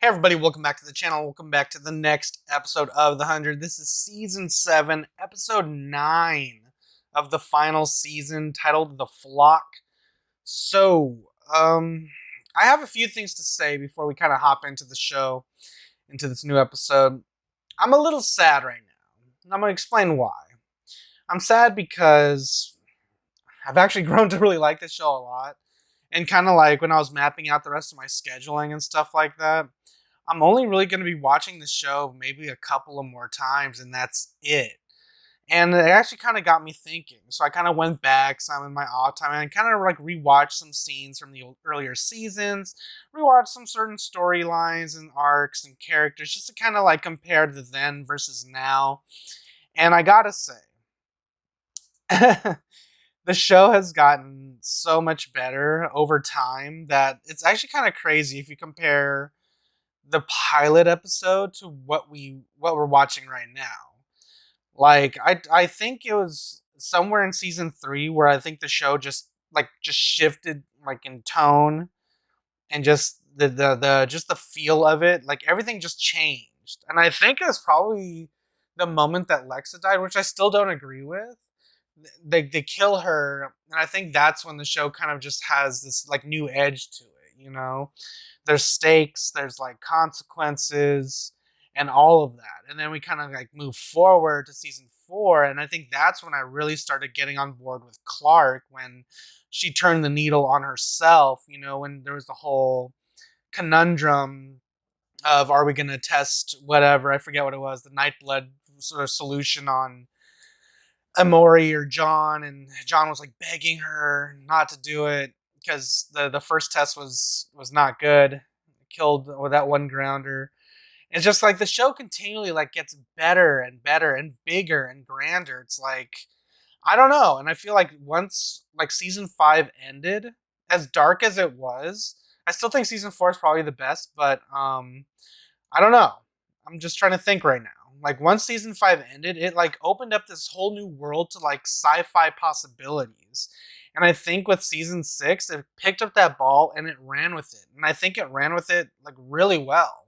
Hey everybody, welcome back to the channel. Welcome back to the next episode of The 100. This is Season 7, Episode 9 of the final season, titled The Flock. So, I have a few things to say before we kind of hop into the show, into this new episode. I'm a little sad right now, and I'm going to explain why. I'm sad because I've actually grown to really like this show a lot, and kind of like when I was mapping out the rest of my scheduling and stuff like that, I'm only really going to be watching the show maybe a couple of more times, and that's it. And it actually kind of got me thinking. So I kind of went back some in my off time and kind of like rewatched some scenes from the earlier seasons, rewatched some certain storylines and arcs and characters just to kind of like compare the then versus now. And I gotta say, the show has gotten so much better over time that it's actually kind of crazy if you compare the pilot episode to what we're watching right now. Like I think it was somewhere in season 3 where I think the show just shifted like in tone and just the just the feel of it, like everything just changed. And I think it's probably the moment that Lexa died, which I still don't agree with. They kill her, and I think that's when the show kind of just has this like new edge to it. There's stakes, there's like consequences, and all of that. And then we kind of like move forward to season 4, and I think that's when I really started getting on board with Clark when she turned the needle on herself. When there was the whole conundrum of are we going to test whatever, I forget what it was, the Nightblood sort of solution on Amori or John, and John was like begging her not to do it because the first test was not good. It killed with that one grounder. It's just like the show continually like gets better and better and bigger and grander. It's like I don't know, and I feel like once like season 5 ended, as dark as it was, I still think season 4 is probably the best, but I don't know. I'm just trying to think right now. Like once season 5 ended, it like opened up this whole new world to like sci-fi possibilities. And I think with season 6, it picked up that ball and it ran with it. And I think it ran with it like really well.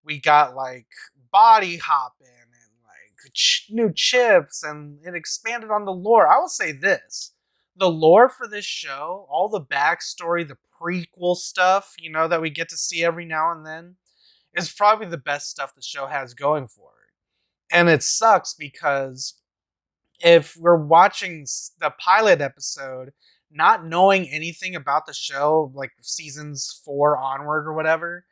We got like body hopping and like new chips, and it expanded on the lore. I will say this. The lore for this show, all the backstory, the prequel stuff, that we get to see every now and then, is probably the best stuff the show has going for it. And it sucks because if we're watching the pilot episode, not knowing anything about the show, like seasons 4 onward or whatever,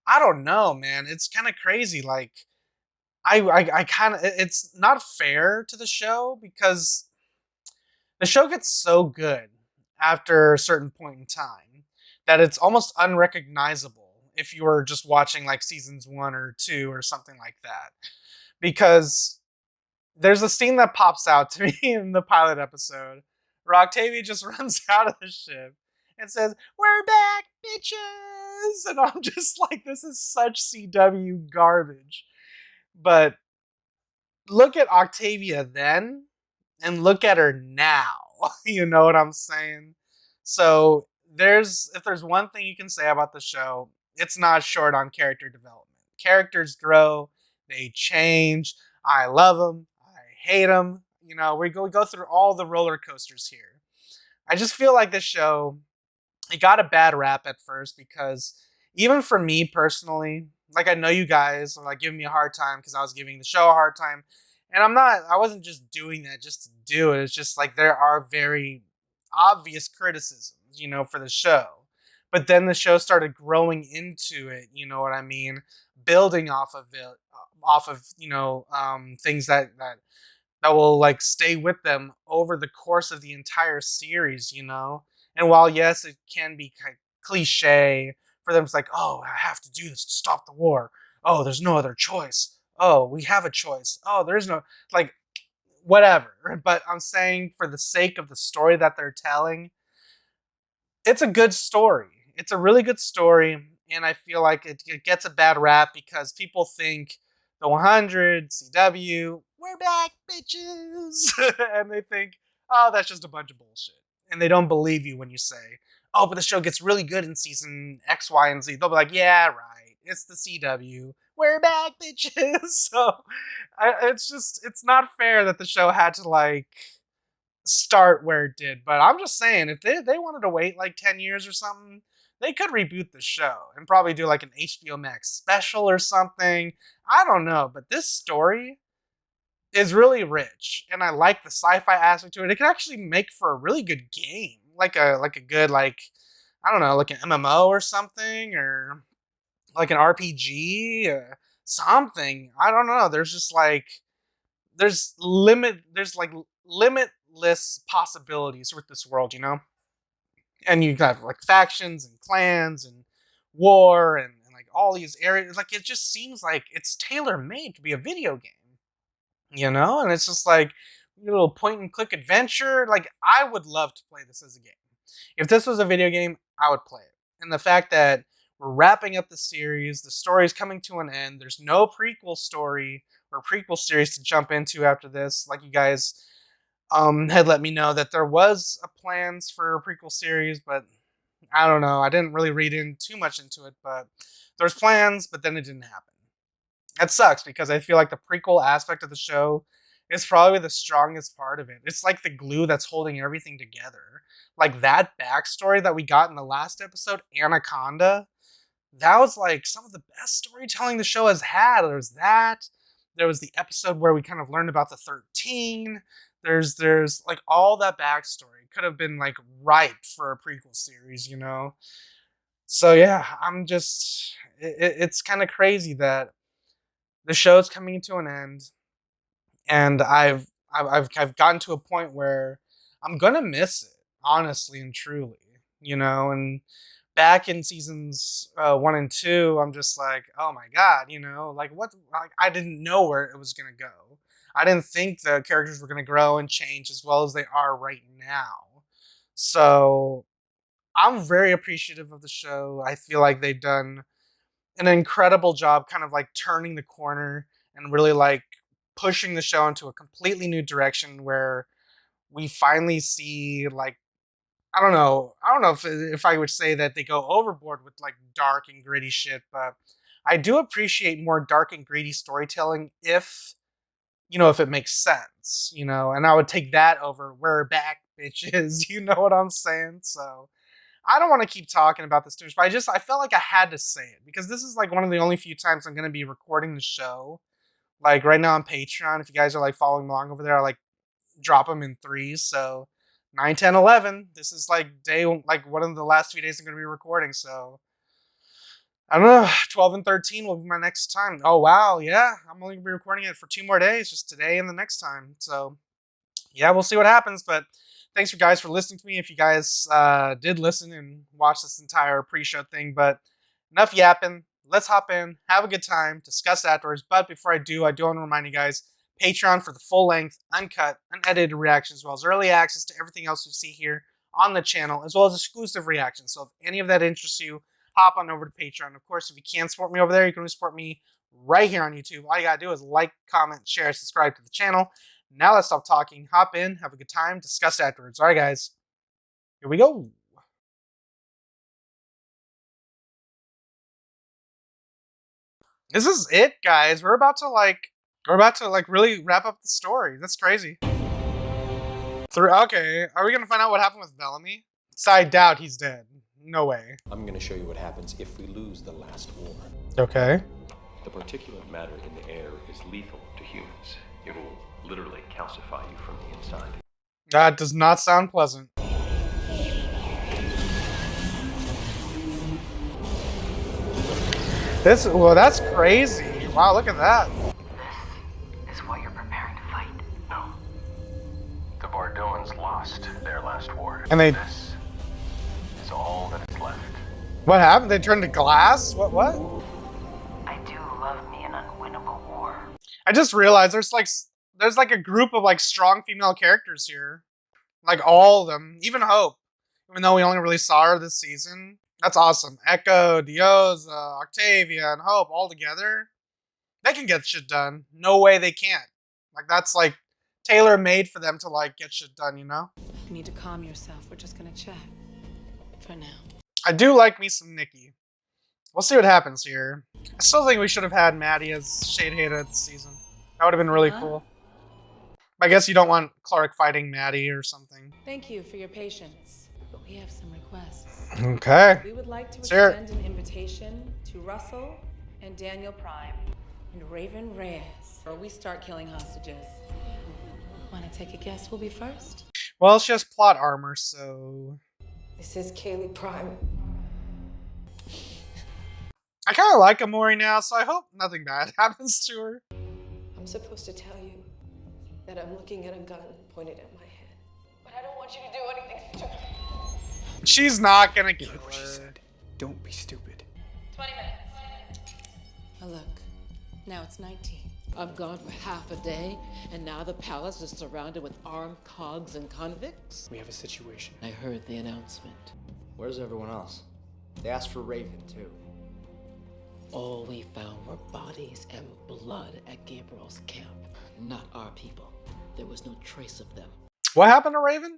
I don't know, man. It's kind of crazy. Like, I kind of, it's not fair to the show because the show gets so good after a certain point in time that it's almost unrecognizable if you were just watching like seasons 1 or 2 or something like that. Because there's a scene that pops out to me in the pilot episode where Octavia just runs out of the ship and says, "We're back, bitches!" And I'm just like, this is such CW garbage. But look at Octavia then and look at her now. You know what I'm saying? So if there's one thing you can say about the show, it's not short on character development. Characters grow, they change. I love them, I hate them. We go through all the roller coasters here. I just feel like this show, it got a bad rap at first because even for me personally, like I know you guys are like giving me a hard time because I was giving the show a hard time. And I wasn't just doing that just to do it. It's just like there are very obvious criticisms, for the show. But then the show started growing into it, you know what I mean? Building off of it, things that will like stay with them over the course of the entire series. And while yes, it can be kind of cliche for them, it's like, oh, I have to do this to stop the war. Oh, there's no other choice. Oh, we have a choice. Oh, there's no like whatever. But I'm saying for the sake of the story that they're telling, it's a good story. It's a really good story, and I feel like it gets a bad rap because people think the 100 CW, we're back, bitches, and they think, oh, that's just a bunch of bullshit, and they don't believe you when you say, oh, but the show gets really good in season X, Y, and Z. They'll be like, yeah, right. It's the CW. We're back, bitches. So it's not fair that the show had to like start where it did. But I'm just saying, if they wanted to wait like 10 years or something, they could reboot the show and probably do like an HBO Max special or something. I don't know, but this story is really rich, and I like the sci-fi aspect to it. It can actually make for a really good game, like a good like I don't know, like an MMO or something, or like an RPG, something. I don't know. There's just like there's like limitless possibilities with this world, you know. And you have like factions and clans and war and like all these areas. Like it just seems like it's tailor made to be a video game, you know? And it's just like a little point and click adventure. Like I would love to play this as a game. If this was a video game, I would play it. And the fact that we're wrapping up the series, the story's coming to an end, there's no prequel story or prequel series to jump into after this, like you guys had let me know that there was a plans for a prequel series, but I don't know. I didn't really read in too much into it, but there's plans, but then it didn't happen. That sucks because I feel like the prequel aspect of the show is probably the strongest part of it. It's like the glue that's holding everything together. Like that backstory that we got in the last episode, Anaconda, that was like some of the best storytelling the show has had. There's that. There was the episode where we kind of learned about the 13. There's like all that backstory could have been like ripe for a prequel series, you know. So yeah, I'm just it's kind of crazy that the show's coming to an end, and I've gotten to a point where I'm gonna miss it, honestly and truly, you know. And back in seasons 1 and 2, I'm just like, oh my god, you know, like what? Like I didn't know where it was gonna go. I didn't think the characters were gonna grow and change as well as they are right now. So I'm very appreciative of the show. I feel like they've done an incredible job kind of like turning the corner and really like pushing the show into a completely new direction where we finally see like I don't know if I would say that they go overboard with like dark and gritty shit, but I do appreciate more dark and gritty storytelling if if it makes sense, and I would take that over we're back bitches, you know what I'm saying? So I don't want to keep talking about this too much, but I felt like I had to say it because this is like one of the only few times I'm gonna be recording the show. Like right now on Patreon, if you guys are like following along over there, I like drop them in threes. So 9, 10, 11. This is like like one of the last few days I'm gonna be recording. So I don't know, 12 and 13 will be my next time. Oh wow, yeah. I'm only gonna be recording it for 2 more days, just today and the next time. So yeah, we'll see what happens. But thanks for guys for listening to me. If you guys did listen and watch this entire pre-show thing, but enough yapping. Let's hop in, have a good time, discuss afterwards. But before I do want to remind you guys, Patreon for the full-length, uncut, unedited reactions, as well as early access to everything else you see here on the channel, as well as exclusive reactions. So if any of that interests you, hop on over to Patreon. Of course, if you can't support me over there, you can always support me right here on YouTube. All you gotta do is like, comment, share, subscribe to the channel. Now let's stop talking, hop in, have a good time, discuss afterwards. All right, guys, here we go. This is it, guys. We're about to really wrap up the story. That's crazy. Okay, are we gonna find out what happened with Bellamy? So I doubt he's dead. No way. I'm gonna show you what happens if we lose the last war. Okay. The particulate matter in the air is lethal to humans. It will literally calcify you from the inside. That does not sound pleasant. That's crazy. Wow, look at that. This is what you're preparing to fight. No. The Bardolans lost their last war. And This is all that is left. What happened? They turned to glass? What? I do love me an unwinnable war. I just realized there's like a group of like strong female characters here. Like all of them. Even Hope. Even though we only really saw her this season. That's awesome. Echo, Dioza, Octavia, and Hope all together. They can get shit done. No way they can't. Like that's like tailor-made for them to like get shit done, you know? You need to calm yourself. We're just gonna chat. For now. I do like me some Nikki. We'll see what happens here. I still think we should have had Maddie as Shade Hater this season. That would have been really cool. I guess you don't want Clark fighting Maddie or something. Thank you for your patience, but we have some requests. Okay. We would like to Let's hear it. extend an invitation to Russell and Daniel Prime and Raven Reyes, or we start killing hostages. Want to take a guess who'll be first? Well, she has plot armor, so... This is Kaylee Prime. I kind of like Amori now, so I hope nothing bad happens to her. I'm supposed to tell you that I'm looking at a gun pointed at my head. But I don't want you to do anything stupid. She's not gonna kill Look what she her. said. Don't be stupid. 20 minutes. Oh, look, now it's 19. I'm gone for half a day, and now the palace is surrounded with armed cogs and convicts. We have a situation. I heard the announcement. Where's everyone else? They asked for Raven, too. All we found were bodies and blood at Gabriel's camp. Not our people. There was no trace of them. What happened to Raven?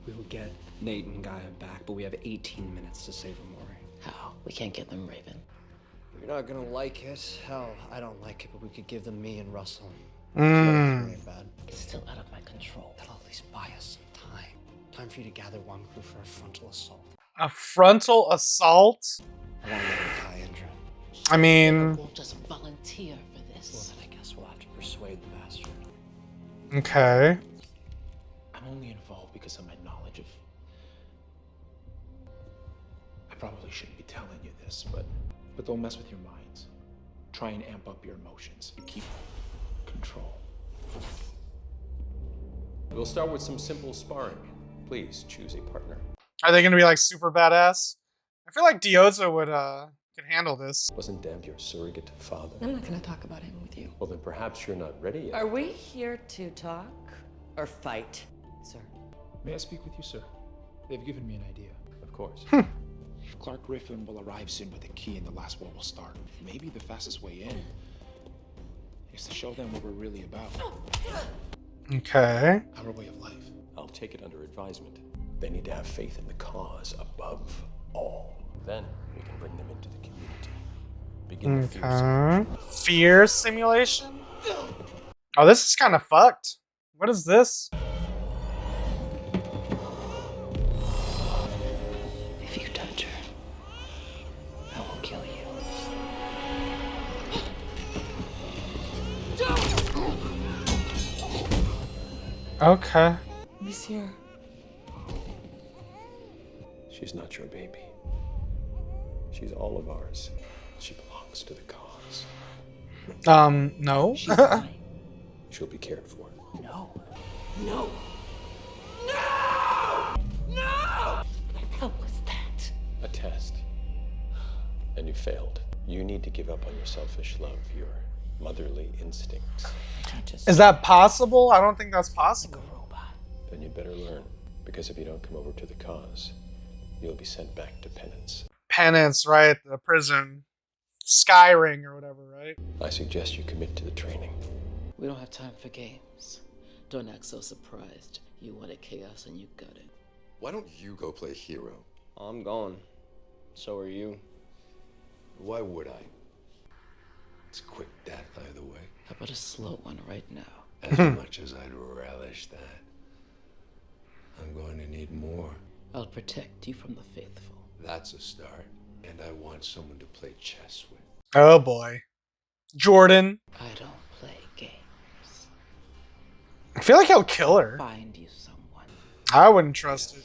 We'll get Nate and Gaia back, but we have 18 minutes to save Amori. How? We can't get them, Raven. You're not gonna like it. Hell, I don't like it, but we could give them me and Russell. Mm. Ain't bad. It's still out of my control. That'll at least buy us some time. Time for you to gather one crew for a frontal assault. A frontal assault? Along with Kai Indra. I mean... Won't just volunteer for Well, this. then I guess we'll have to persuade the bastard. Okay. I'm only involved because of my knowledge of... I probably shouldn't be telling you this, but don't mess with your minds. Try and amp up your emotions. Keep control. We'll start with some simple sparring. Please choose a partner. Are they gonna be like super badass? I feel like Dioza would could handle this. Wasn't Damp your surrogate father? I'm not gonna talk about him with you. Well, then perhaps you're not ready yet. Are we here to talk or fight, sir? May I speak with you, sir? They've given me an idea. Of course. Clark Griffin will arrive soon with a key and the last war will start. Maybe the fastest way in is to show them what we're really about. Okay. Our way of life. I'll take it under advisement. They need to have faith in the cause above all. Then we can bring them into the community. Begin the fear Okay. simulation. Fear simulation? Oh, this is kind of fucked. What is this? If you touch her, I will kill you. Okay. Monsieur. She's not your baby. She's all of ours. She belongs to the cause. No. She's mine. She'll be cared for. No. No. No! No! What the hell was that? A test. And you failed. You need to give up on your selfish love, your motherly instincts. I can't just Is that possible? I don't think that's possible. robot. Then you'd better learn. Because if you don't come over to the cause, you'll be sent back to penance. Penance, right? The prison. Sky Ring or whatever, right? I suggest you commit to the training. We don't have time for games. Don't act so surprised. You wanted chaos and you got it. Why don't you go play hero? I'm going. So are you. Why would I? It's quick death either way. How about a slow one right now? As much as I'd relish that, I'm going to need more. I'll protect you from the faithful. That's a start. And I want someone to play chess with. Oh boy. Jordan. I don't play games. I feel like he'll kill her. Find you someone. I wouldn't trust it.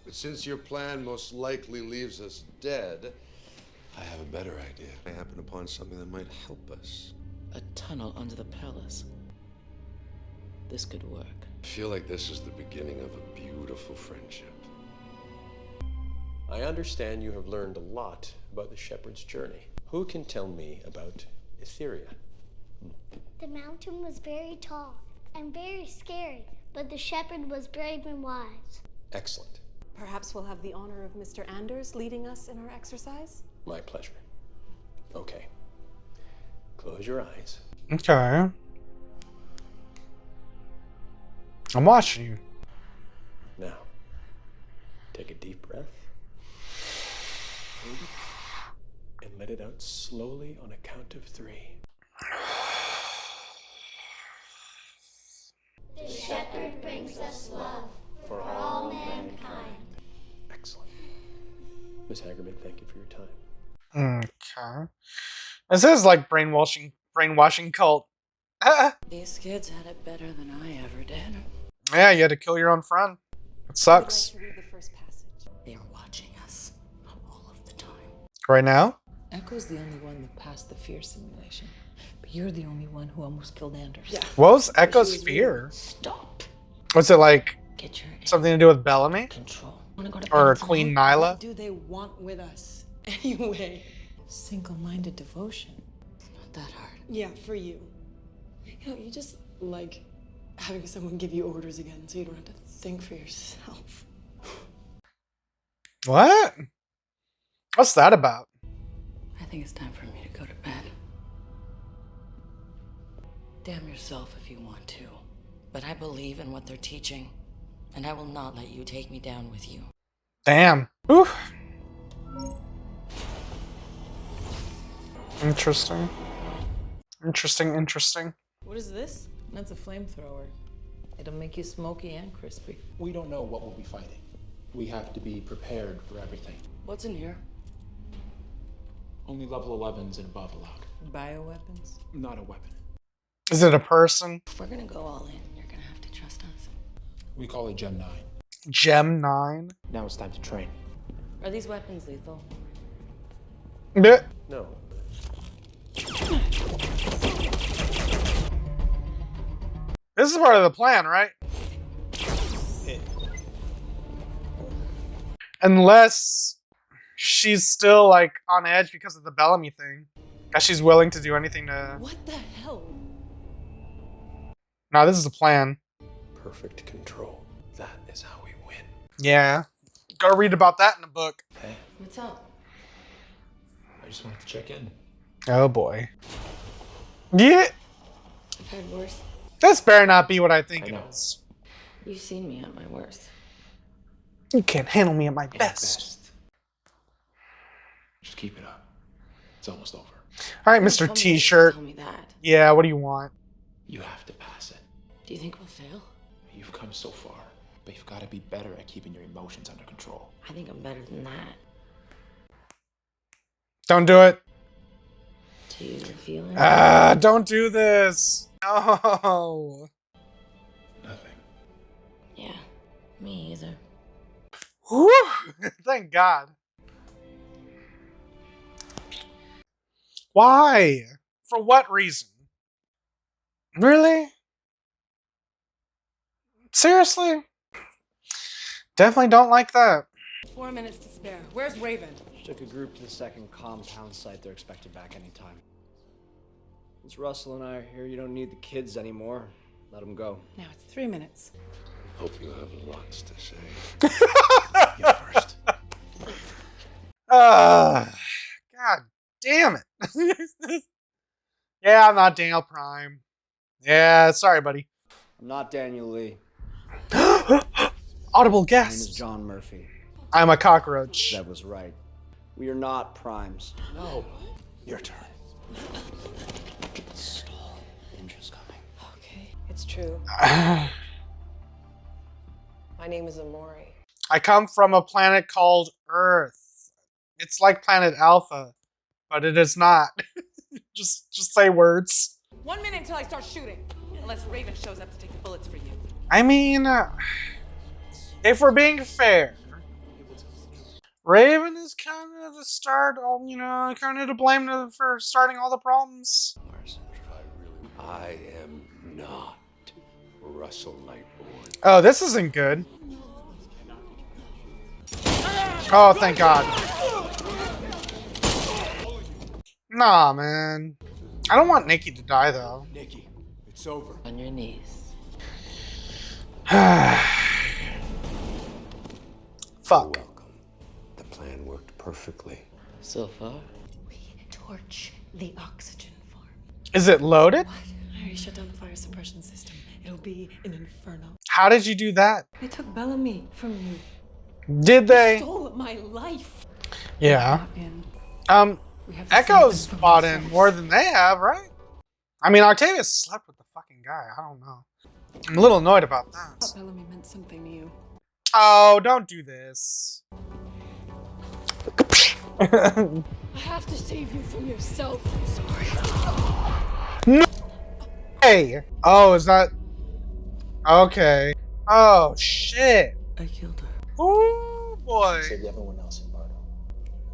But since your plan most likely leaves us dead, I have a better idea. I happen upon something that might help us. A tunnel under the palace. This could work. I feel like this is the beginning of a beautiful friendship. I understand you have learned a lot about the shepherd's journey. Who can tell me about Etheria? The mountain was very tall and very scary, but the shepherd was brave and wise. Excellent. Perhaps we'll have the honor of Mr. Anders leading us in our exercise? My pleasure. Okay. Close your eyes. Okay. I'm watching you. Now, take a deep breath. and let it out slowly on a count of 3. The shepherd brings us love for all mankind. Excellent. Miss Hagerman, thank you for your time. Okay. This is like brainwashing cult. These kids had it better than I ever did. Yeah, you had to kill your own friend. It sucks. I would like to read the first passage. They are watching us all of the time. Right now? Echo's the only one that passed the fear simulation. But you're the only one who almost killed Anders. Yeah. What was Echo's fear? Stop. Was it like Get your something to do with Bellamy? control. Wanna go to Or bed Queen tonight? Nyla? What do they want with us? Anyway. Single-minded devotion. It's not that hard. Yeah, for you. You know, you just like having someone give you orders again so you don't have to think for yourself. What? What's that about? I think it's time for me to go to bed. Damn yourself if you want to. But I believe in what they're teaching. And I will not let you take me down with you. Damn. Whew. Interesting. Interesting. What is this? That's a flamethrower. It'll make you smoky and crispy. We don't know what we'll be fighting. We have to be prepared for everything. What's in here? Only level 11s and above allowed. Bioweapons? Not a weapon. Is it a person? If we're gonna go all in, you're gonna have to trust us. We call it Gem 9. Gem 9? Now it's time to train. Are these weapons lethal? Bleh. No. This is part of the plan, right? Unless she's still like on edge because of the Bellamy thing. That she's willing to do anything to... What the hell? No, this is the plan. Perfect control. That is how we win. Yeah. Go read about that in a book. Hey, What's up? I just wanted to check in. Oh boy. Yeah. I've heard worse. This better not be what I think I it know. is. You've seen me at my worst. You can't handle me at my best. Just keep it up. It's almost over. All right, Don't Mr. tell me this, T-shirt. Tell me that. Yeah, what do you want? You have to pass it. Do you think we'll fail? You've come so far, but you've got to be better at keeping your emotions under control. I think I'm better than that. Don't do it. Do you feel it? Don't do this. No. Nothing. Yeah, me either. Whew. Thank God. Why? For what reason? Really? Seriously? Definitely don't like that. 4 minutes to spare. Where's Raven? She took a group to the second compound site. They're expected back anytime. Since Russell and I are here, you don't need the kids anymore. Let them go. Now it's 3 minutes. Hope you have lots to say. You first. God damn it. Yeah, I'm not Daniel Prime. Yeah, sorry, buddy. I'm not Daniel Lee. Audible My name guess. is John Murphy. I'm a cockroach. That was right. We are not primes. No. Your turn. Stall. Indra's coming. Okay, it's true. My name is Amori. I come from a planet called Earth. It's like planet Alpha, but it is not. just say words. 1 minute until I start shooting. Unless Raven shows up to take the bullets for you. I mean, if we're being fair, Raven is kind of the start, kind of to blame for starting all the problems. I am not Russell Nightborn. Oh, this isn't good. Oh, thank God. Nah, man. I don't want Nikki to die, though. Nikki, it's over. On your knees. Fuck. Welcome. The plan worked perfectly. So far? We torch the oxygen farm. Is it loaded? What? I already shut down the fire suppression system. It'll be an inferno. How did you do that? They took Bellamy from you. Did they? Stole my life. Yeah. And We have to save them Echo's from bought in themselves. more than they have, right? I mean, Octavia slept with the fucking guy. I don't know. I'm a little annoyed about I that. thought Bellamy meant something to you. Oh, don't do this. I have to save you from yourself. I'm sorry. No! Hey! Oh, is that... Okay. Oh, shit. I killed her. Ooh, boy. Save everyone else in Bardo.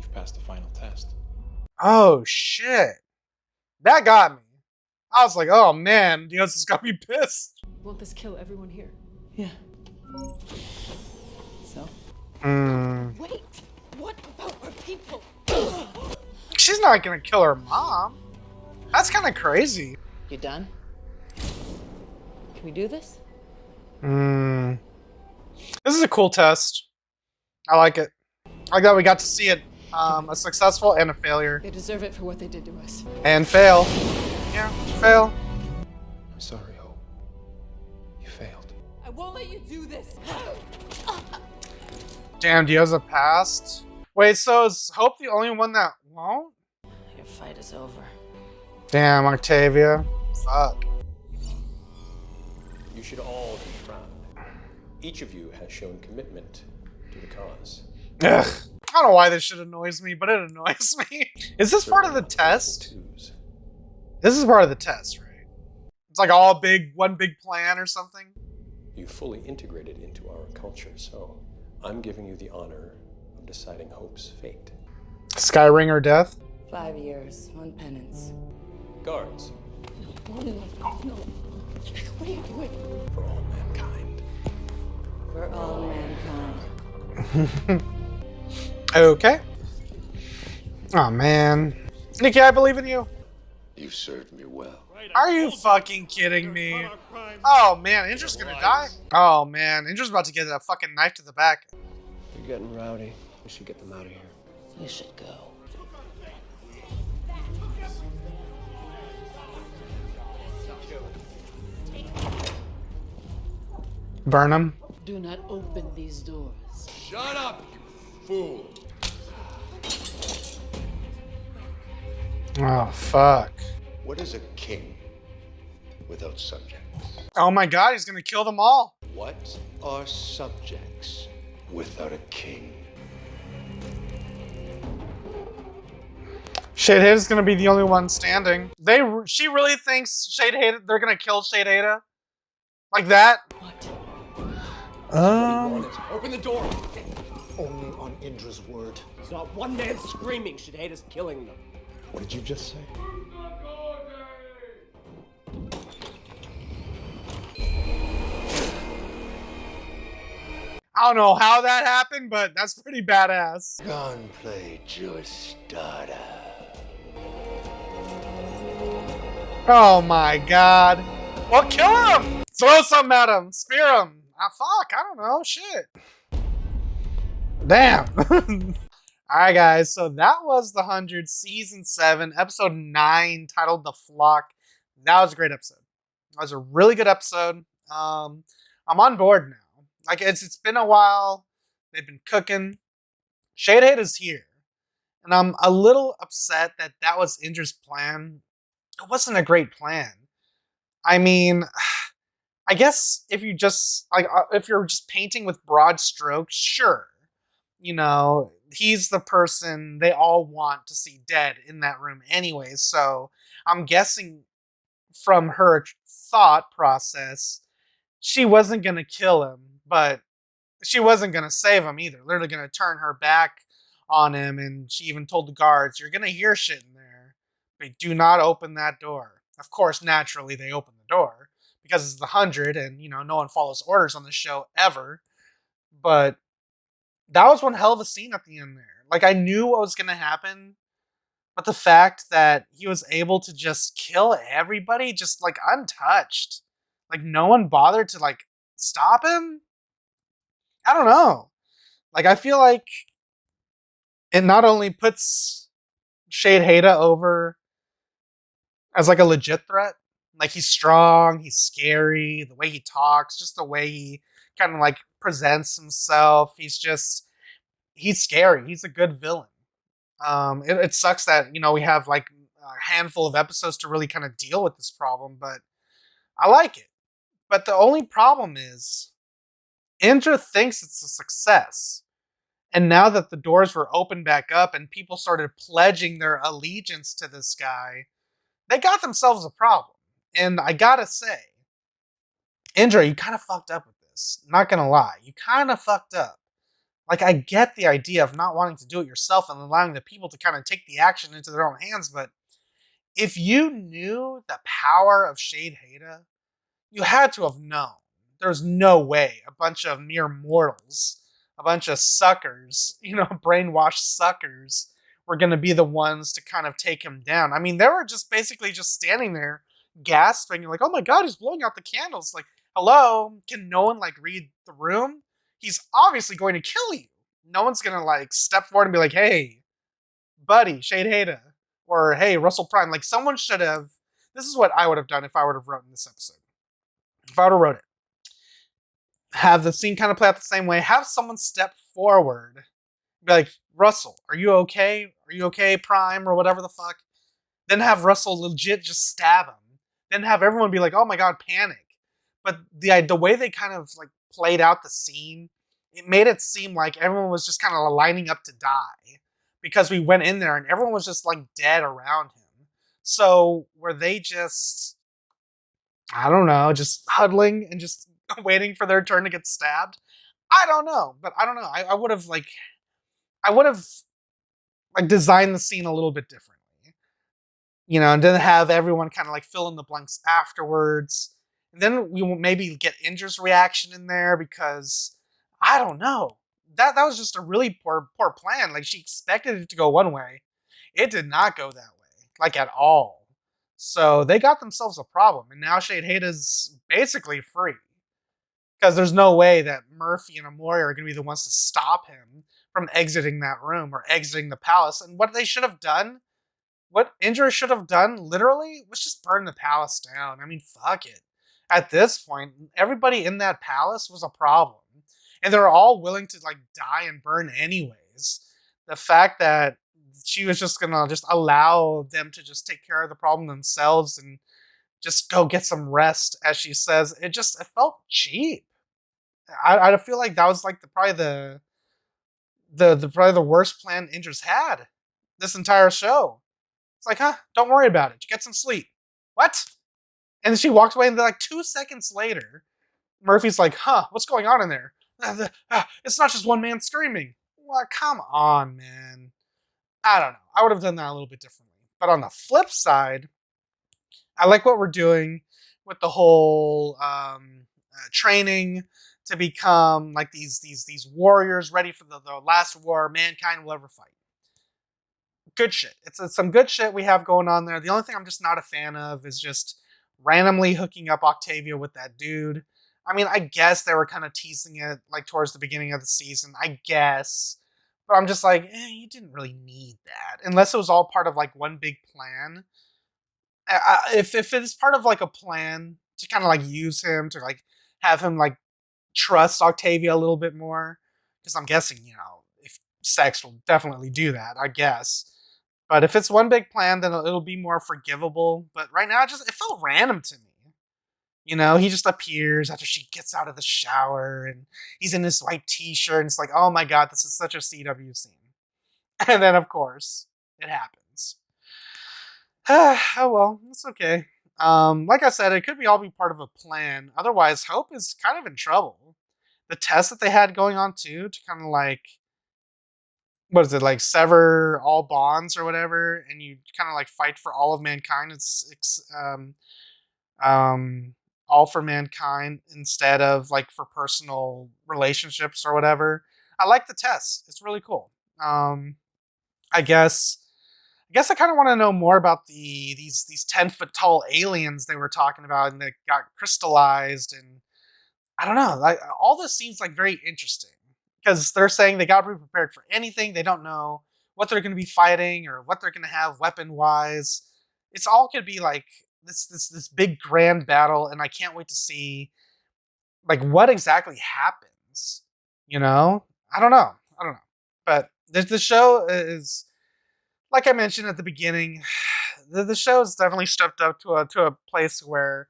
You've passed the final test. Oh, shit. That got me. I was like, oh, man. Dios is gonna be pissed. Won't this kill everyone here? Yeah. So? Wait! What about our people? She's not gonna kill her mom. That's kind of crazy. You done? Can we do this? This is a cool test. I like it. I like that we got to see it. A successful and a failure. They deserve it for what they did to us. And fail. Yeah, fail. I'm sorry, Hope. You failed. I won't let you do this! Damn, Dioza passed. Wait, so is Hope the only one that won't? Your fight is over. Damn, Octavia. Fuck. You should all be proud. Each of you has shown commitment to the cause. Ugh. I don't know why this shit annoys me, but it annoys me. Is this part of the test? This is part of the test, right? It's like all one big plan or something? You fully integrated into our culture, so I'm giving you the honor of deciding Hope's fate. Skyring or death? 5 years, 1 penance. Guards. No. What are you doing? For all mankind. For all mankind. Okay. Oh, man. Nikki, I believe in you. You served me well. Are you fucking kidding me? Oh, man, Indra's gonna die? Oh, man, Indra's about to get a fucking knife to the back. You're getting rowdy. We should get them out of here. You should go. Burn him. Do not open these doors. Shut up, fool! Oh, fuck. What is a king without subjects? Oh my god, he's gonna kill them all. What are subjects without a king? Shadehate's gonna be the only one standing. She really thinks they're gonna kill Shadehater? Like that? What? Open the door! Only on Indra's word. It's not one man screaming. Shadehata's killing them. What did you just say? I don't know how that happened, but that's pretty badass. Gunplay just started. Oh my god. Well, kill him! Throw something at him. Spear him. Ah, fuck. I don't know. Shit. Damn. Alright, guys. So that was The 100, Season 7, Episode 9, titled The Flock. That was a great episode. That was a really good episode. I'm on board now. Like, it's been a while. They've been cooking. Shadehead is here. And I'm a little upset that that was Indra's plan. It wasn't a great plan. I mean, I guess if you just if you're just painting with broad strokes, sure. You know, he's the person they all want to see dead in that room anyway. So I'm guessing from her thought process, she wasn't gonna kill him, but she wasn't gonna save him either. Literally gonna turn her back on him, and she even told the guards, "You're gonna hear shit in there, but do not open that door." Of course, naturally they open the door because it's the 100, and you know no one follows orders on the show ever. But that was one hell of a scene at the end there. Like, I knew what was gonna happen, but the fact that he was able to just kill everybody, just like untouched, like no one bothered to like stop him. I don't know. Like, I feel like it not only puts Shade Hada over as like a legit threat, like he's strong, he's scary, the way he talks, just the way he kind of like presents himself. He's scary. He's a good villain. It sucks that we have like a handful of episodes to really kind of deal with this problem, but I like it. But the only problem is Indra thinks it's a success. And now that the doors were opened back up and people started pledging their allegiance to this guy, they got themselves a problem. And I gotta say, Indra, you kind of fucked up with this. Not gonna lie. You kind of fucked up. Like, I get the idea of not wanting to do it yourself and allowing the people to kind of take the action into their own hands, but if you knew the power of Shade Haida, you had to have known. There's no way a bunch of mere mortals, a bunch of suckers, brainwashed suckers, were going to be the ones to kind of take him down. I mean, they were just basically just standing there gasping, like, oh my god, he's blowing out the candles. Like, hello, can no one like read the room? He's obviously going to kill you. No one's going to like step forward and be like, hey, buddy, Shade Haida, or hey, Russell Prime. Like, someone should have. This is what I would have done if I would have written this episode. If I would have wrote it, have the scene kind of play out the same way. Have someone step forward, be like, Russell, are you okay? Are you okay, Prime, or whatever the fuck? Then have Russell legit just stab him. Then have everyone be like, oh my god, panic. But the way they kind of like played out the scene, it made it seem like everyone was just kind of lining up to die because we went in there and everyone was just like dead around him. So were they just, I don't know, just huddling and just waiting for their turn to get stabbed? I don't know, but I don't know. I would have designed the scene a little bit differently, and then have everyone kind of like fill in the blanks afterwards, and then we will maybe get Indra's reaction in there because I don't know. That was just a really poor plan. Like, she expected it to go one way, it did not go that way, like at all. So they got themselves a problem, and now Shade Haida's basically free because there's no way that Murphy and Amoy are going to be the ones to stop him from exiting that room or exiting the palace. And what they should have done, what Indra should have done, literally, was just burn the palace down. I mean, fuck it. At this point, everybody in that palace was a problem, and they're all willing to like die and burn anyways. The fact that she was just gonna just allow them to just take care of the problem themselves and just go get some rest, as she says, it felt cheap. I feel like that was like probably the worst plan Indra's had this entire show. It's like, huh? Don't worry about it. Get some sleep. What? And then she walks away, and then like 2 seconds later, Murphy's like, huh? What's going on in there? It's not just one man screaming. Well, come on, man. I don't know. I would have done that a little bit differently. But on the flip side, I like what we're doing with the whole training to become like these warriors ready for the last war mankind will ever fight. Good shit. It's some good shit we have going on there. The only thing I'm just not a fan of is just randomly hooking up Octavia with that dude. I mean, I guess they were kind of teasing it like towards the beginning of the season. I guess. But I'm just like, you didn't really need that. Unless it was all part of like one big plan. If it's part of like a plan to kind of like use him to like have him like trust Octavia a little bit more, because I'm guessing if sex will definitely do that, I guess. But if it's one big plan, then it'll be more forgivable. But right now, it felt random to me. He just appears after she gets out of the shower and he's in his white t-shirt and it's like, oh my god, this is such a CW scene. And then of course it happens. Oh well, it's okay. Like I said, it could all be part of a plan. Otherwise, Hope is kind of in trouble. The test that they had going on too, to kind of like, what is it, like sever all bonds or whatever, and you kind of like fight for all of mankind. It's all for mankind instead of like for personal relationships or whatever. I like the test. It's really cool. I guess I kind of want to know more about these 10-foot tall aliens they were talking about and that got crystallized, and I don't know. Like, all this seems like very interesting because they're saying they got to be prepared for anything. They don't know what they're going to be fighting or what they're going to have weapon wise. It's all could be like this big grand battle, and I can't wait to see like what exactly happens. I don't know. But the show is like I mentioned at the beginning, the show's definitely stepped up to a place where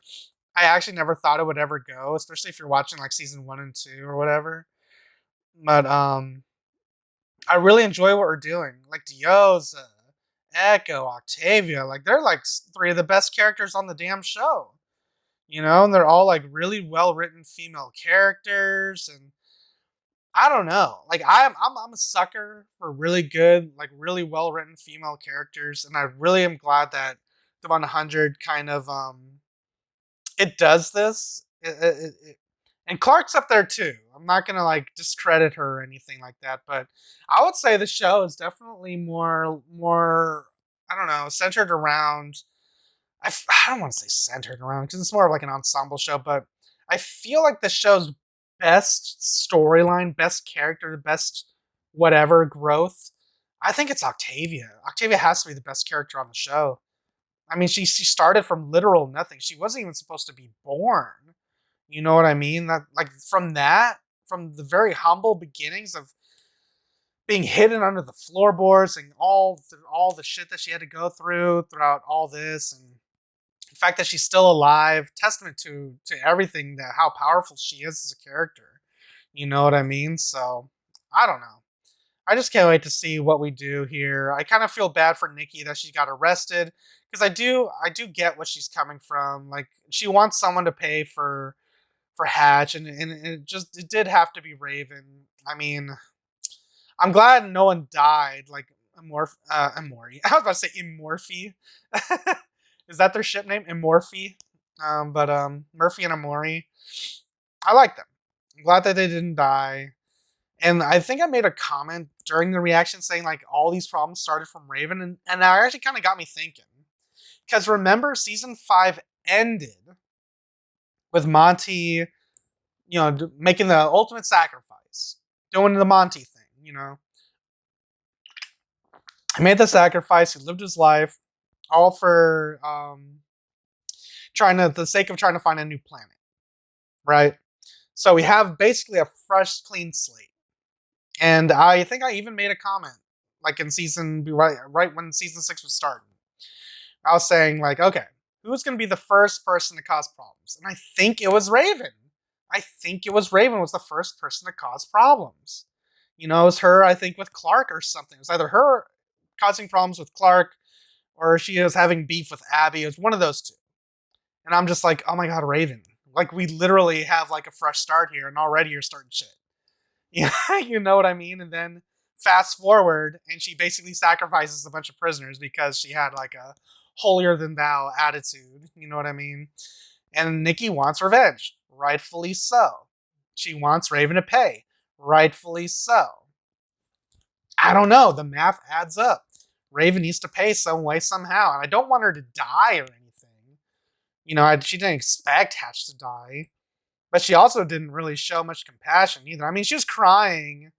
I actually never thought it would ever go, especially if you're watching like season 1 and 2 or whatever. But I really enjoy what we're doing. Like Dioza, Echo, Octavia, like they're like three of the best characters on the damn show. You know, and they're all like really well written female characters, and I don't know. Like I'm a sucker for really good, like really well written female characters, and I really am glad that the 100 kind of it does this. And Clark's up there too. I'm not gonna like discredit her or anything like that, but I would say the show is definitely more I don't know centered around. I don't want to say centered around because it's more of like an ensemble show, but I feel like the show's best storyline, best character, best whatever growth. I think it's Octavia. Octavia has to be the best character on the show. I mean, she started from literal nothing. She wasn't even supposed to be born. You know what I mean? That like from the very humble beginnings of being hidden under the floorboards and all the shit that she had to go through throughout all this, and the fact that she's still alive, testament to everything that how powerful she is as a character. You know what I mean? So I don't know. I just can't wait to see what we do here. I kind of feel bad for Nikki that she got arrested because I do get what she's coming from. Like she wants someone to pay for Hatch, and it did have to be Raven. I mean, I'm glad no one died. Like Amori. I was about to say Immorphy. Is that their ship name? Immorphy. But Murphy and Amori. I like them. I'm glad that they didn't die. And I think I made a comment during the reaction saying like all these problems started from Raven, and that actually kind of got me thinking. Because remember, season 5 ended with Monty, making the ultimate sacrifice, doing the Monty thing. He made the sacrifice. He lived his life, all for the sake of trying to find a new planet, right? So we have basically a fresh, clean slate. And I think I even made a comment, like in right when season 6 was starting. I was saying like, okay, who's going to be the first person to cause problems? And I think it was Raven. I think it was Raven was the first person to cause problems. It was her, I think, with Clark or something. It was either her causing problems with Clark or she was having beef with Abby. It was one of those two. And I'm just like, oh my god, Raven. Like we literally have like a fresh start here and already you're starting shit. Yeah, you know what I mean? And then fast forward and she basically sacrifices a bunch of prisoners because she had like a holier than thou attitude. You know what I mean? And Nikki wants revenge. Rightfully so. She wants Raven to pay. Rightfully so. I don't know. The math adds up. Raven needs to pay some way, somehow. And I don't want her to die or anything. She didn't expect Hatch to die. But she also didn't really show much compassion either. I mean, she was crying,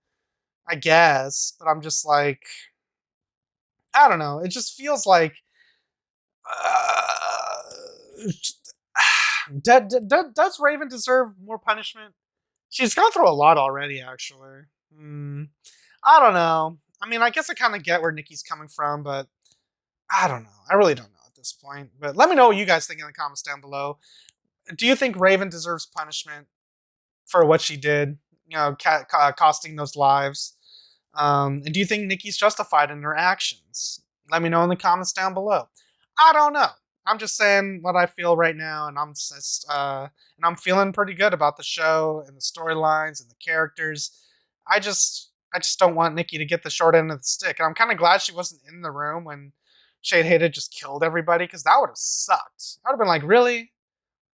I guess. But I'm just like, I don't know. It just feels like does Raven deserve more punishment? She's gone through a lot already, actually. I don't know. I mean, I guess I kind of get where Nikki's coming from, but I don't know. I really don't know at this point. But let me know what you guys think in the comments down below. Do you think Raven deserves punishment for what she did? Costing those lives. And do you think Nikki's justified in her actions? Let me know in the comments down below. I don't know. I'm just saying what I feel right now, and I'm feeling pretty good about the show and the storylines and the characters. I just don't want Nikki to get the short end of the stick, and I'm kind of glad she wasn't in the room when Shade Hated just killed everybody, because that would have sucked. I would have been like, really?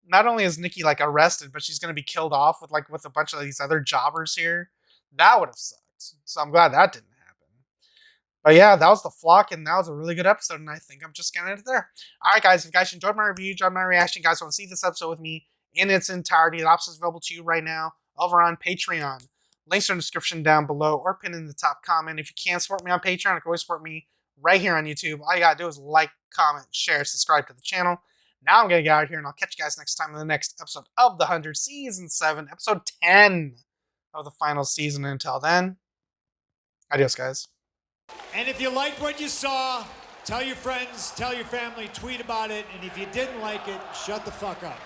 Not only is Nikki like arrested, but she's gonna be killed off with a bunch of these other jobbers here. That would have sucked. So I'm glad that didn't happen. But yeah, that was The Flock, and that was a really good episode, and I think I'm just gonna end it there. Alright guys, if you guys enjoyed my review, enjoyed my reaction, you guys want to see this episode with me in its entirety, the options available to you right now over on Patreon. Links are in the description down below or pinned in the top comment. If you can't support me on Patreon, you can always support me right here on YouTube. All you gotta do is like, comment, share, subscribe to the channel. Now I'm going to get out of here, and I'll catch you guys next time in the next episode of The 100, Season 7, Episode 10 of the final season. Until then, adios, guys. And if you liked what you saw, tell your friends, tell your family, tweet about it. And if you didn't like it, shut the fuck up.